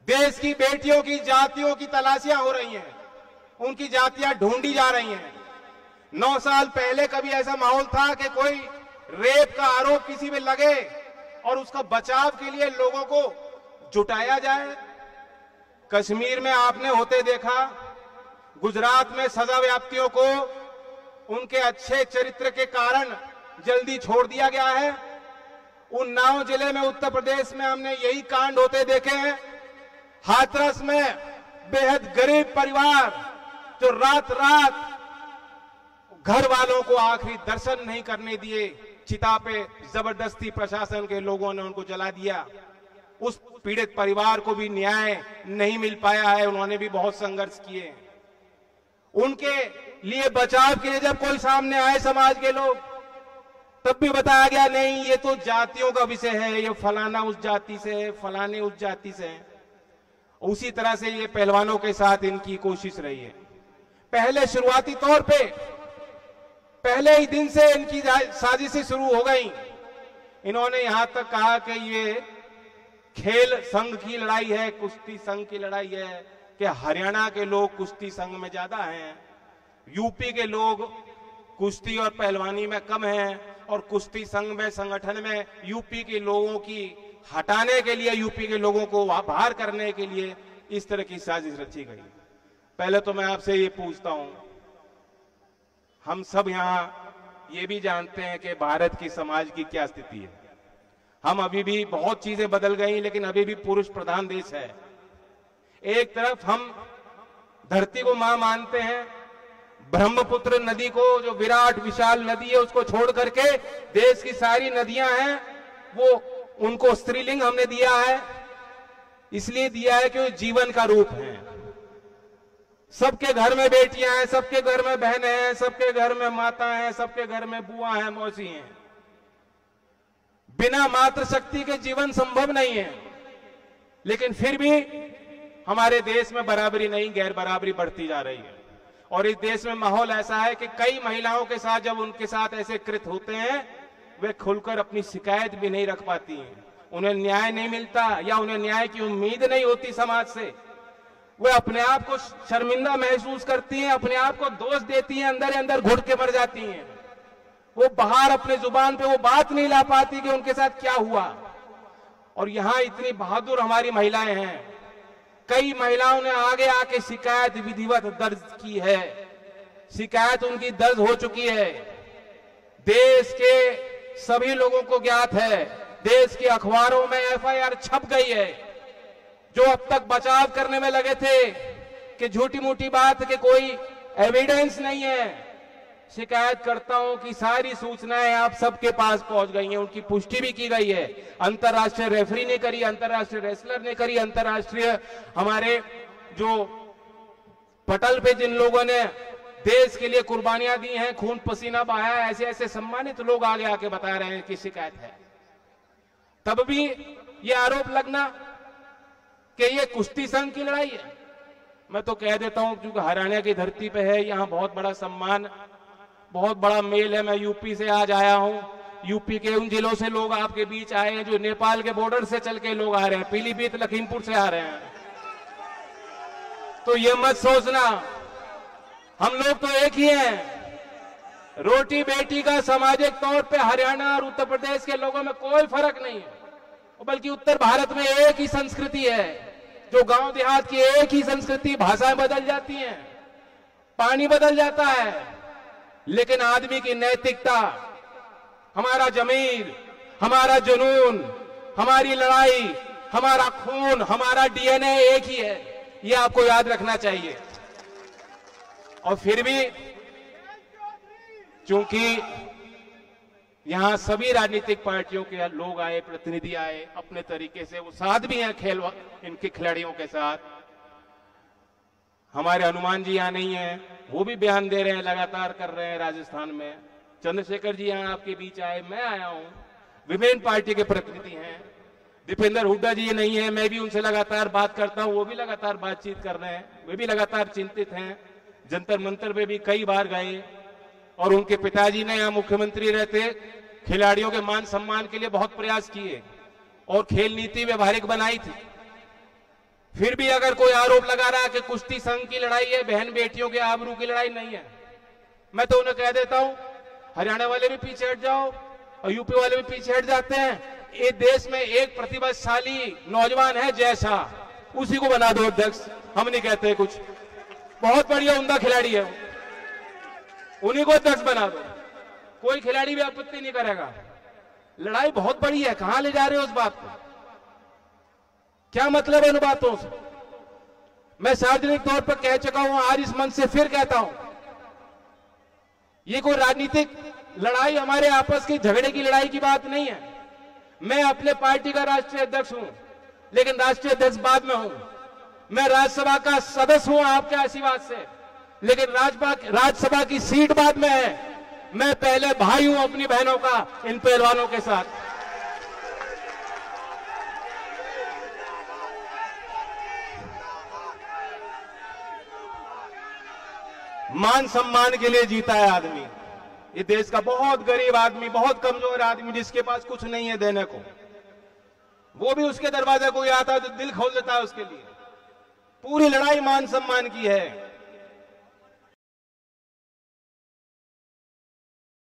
देश की बेटियों की जातियों की तलाशियां हो रही हैं, उनकी जातियां ढूंढी जा रही हैं। 9 साल पहले कभी ऐसा माहौल था कि कोई रेप का आरोप किसी पे लगे और उसका बचाव के लिए लोगों को जुटाया जाए? कश्मीर में आपने होते देखा, गुजरात में सजा व्याप्तियों को उनके अच्छे चरित्र के कारण जल्दी छोड़ दिया गया है। उन्नाव जिले में उत्तर प्रदेश में हमने यही कांड होते देखे हैं। हाथरस में बेहद गरीब परिवार जो रात रात घर वालों को आखिरी दर्शन नहीं करने दिए, चिता पे जबरदस्ती प्रशासन के लोगों ने उनको जला दिया। उस पीड़ित परिवार को भी न्याय नहीं मिल पाया है, उन्होंने भी बहुत संघर्ष किए। उनके लिए बचाव के लिए जब कोई सामने आए समाज के लोग, तब भी बताया गया नहीं ये तो जातियों का विषय है, ये फलाना उस जाति से है, फलाने उस जाति से है। उसी तरह से ये पहलवानों के साथ इनकी कोशिश रही है। पहले शुरुआती तौर पे पहले ही दिन से इनकी साजिशें शुरू हो गई। इन्होंने यहां तक कहा कि ये खेल संघ की लड़ाई है, कुश्ती संघ की लड़ाई है, कि हरियाणा के लोग कुश्ती संघ में ज्यादा हैं, यूपी के लोग कुश्ती और पहलवानी में कम हैं, और कुश्ती संघ में संगठन में यूपी के लोगों की हटाने के लिए, यूपी के लोगों को बाहर करने के लिए इस तरह की साजिश रची गई। पहले तो मैं आपसे ये पूछता हूं, हम सब यहां ये भी जानते हैं कि भारत की समाज की क्या स्थिति है। हम अभी भी बहुत चीजें बदल गई, लेकिन अभी भी पुरुष प्रधान देश है। एक तरफ हम धरती को मां मानते हैं, ब्रह्मपुत्र नदी को जो विराट विशाल नदी है उसको छोड़ करके देश की सारी नदियां हैं वो उनको स्त्रीलिंग हमने दिया है। इसलिए दिया है कि वो जीवन का रूप है। सबके घर में बेटियां हैं, सबके घर में बहनें हैं, सबके घर में माता हैं, सबके घर में बुआ हैं, मौसी हैं। बिना मातृशक्ति के जीवन संभव नहीं है। लेकिन फिर भी हमारे देश में बराबरी नहीं, गैर बराबरी बढ़ती जा रही है। और इस देश में माहौल ऐसा है कि कई महिलाओं के साथ जब उनके साथ ऐसे कृत्य होते हैं, वे खुलकर अपनी शिकायत भी नहीं रख पाती हैं। उन्हें न्याय नहीं मिलता या उन्हें न्याय की उम्मीद नहीं होती समाज से। वे अपने आप को शर्मिंदा महसूस करती हैं, अपने आप को दोष देती हैं, अंदर अंदर घुट के मर जाती हैं। वो बाहर अपने जुबान पे वो बात नहीं ला पाती कि उनके साथ क्या हुआ। और यहां इतनी बहादुर हमारी महिलाएं हैं, कई महिलाओं ने आगे आके शिकायत विधिवत दर्ज की है, शिकायत उनकी दर्ज हो चुकी है। देश के सभी लोगों को ज्ञात है, देश के अखबारों में एफआईआर छप गई है। जो अब तक बचाव करने में लगे थे कि झूठी मूठी बात कि कोई एविडेंस नहीं है, शिकायतकर्ताओं की सारी सूचनाएं आप सबके पास पहुंच गई हैं, उनकी पुष्टि भी की गई है। अंतर्राष्ट्रीय रेफरी ने करी, अंतर्राष्ट्रीय रेसलर ने करी, अंतर्राष्ट्रीय हमारे जो पटल पे जिन लोगों ने देश के लिए कुर्बानियां दी हैं, खून पसीना बहाया, ऐसे ऐसे सम्मानित लोग आगे आके बता रहे हैं कि शिकायत है। तब भी ये आरोप लगना कि ये कुश्ती संघ की लड़ाई है। मैं तो कह देता हूं, क्योंकि हरियाणा की धरती पे है, यहां बहुत बड़ा सम्मान, बहुत बड़ा मेल है। मैं यूपी से आज आया हूं, यूपी के उन जिलों से लोग आपके बीच आए हैं जो नेपाल के बॉर्डर से चल के लोग आ रहे हैं, पीलीभीत लखीमपुर से आ रहे हैं। तो ये मत सोचना हम लोग तो एक ही हैं। रोटी बेटी का सामाजिक तौर पे हरियाणा और उत्तर प्रदेश के लोगों में कोई फर्क नहीं है, बल्कि उत्तर भारत में एक ही संस्कृति है। जो गांव देहात की एक ही संस्कृति, भाषाएं बदल जाती हैं, पानी बदल जाता है, लेकिन आदमी की नैतिकता, हमारा जमीर, हमारा जुनून, हमारी लड़ाई, हमारा खून, हमारा डीएनए एक ही है। ये आपको याद रखना चाहिए। और फिर भी चूंकि यहां सभी राजनीतिक पार्टियों के लोग आए, प्रतिनिधि आए, अपने तरीके से वो साथ भी हैं खेल इनके खिलाड़ियों के साथ। हमारे हनुमान जी यहां नहीं है, वो भी बयान दे रहे हैं, लगातार कर रहे हैं राजस्थान में। चंद्रशेखर जी यहां आपके बीच आए, मैं आया हूं, विभिन्न पार्टी के प्रतिनिधि हैं। दीपेंद्र हुड्डा जी नहीं है, मैं भी उनसे लगातार बात करता हूं, वो भी लगातार बातचीत कर रहे हैं, वे भी लगातार चिंतित हैं। जंतर मंतर पे भी कई बार गए, और उनके पिताजी ने यहां मुख्यमंत्री रहते खिलाड़ियों के मान सम्मान के लिए बहुत प्रयास किए और खेल नीति व्यवहारिक बनाई थी। फिर भी अगर कोई आरोप लगा रहा है कि कुश्ती संघ की लड़ाई है, बहन बेटियों के आबरू की लड़ाई नहीं है, मैं तो उन्हें कह देता हूं, हरियाणा वाले भी पीछे हट जाओ और यूपी वाले भी पीछे हट जाते हैं। ये देश में एक प्रतिभाशाली नौजवान है जय शाह, उसी को बना दो अध्यक्ष, हम नहीं कहते कुछ, बहुत बढ़िया उम्दा खिलाड़ी है, उन्हीं को अध्यक्ष बना दो, कोई खिलाड़ी भी आपत्ति नहीं करेगा। लड़ाई बहुत बड़ी है, कहां ले जा रहे हो उस बात को, क्या मतलब है उन बातों से? मैं सार्वजनिक तौर पर कह चुका हूं, आज इस मंच से फिर कहता हूं, ये कोई राजनीतिक लड़ाई, हमारे आपस की झगड़े की लड़ाई की बात नहीं है। मैं अपने पार्टी का राष्ट्रीय अध्यक्ष हूं, लेकिन राष्ट्रीय अध्यक्ष बाद में हूं। मैं राज्यसभा का सदस्य हूं आपके आशीर्वाद से, लेकिन राज्यसभा की सीट बाद में है। मैं पहले भाई हूं अपनी बहनों का इन पहलवानों के साथ। मान सम्मान के लिए जीता है आदमी, ये देश का बहुत गरीब आदमी, बहुत कमजोर आदमी, जिसके पास कुछ नहीं है देने को, वो भी उसके दरवाजे को आता है तो दिल खोल देता है उसके लिए। पूरी लड़ाई मान सम्मान की है।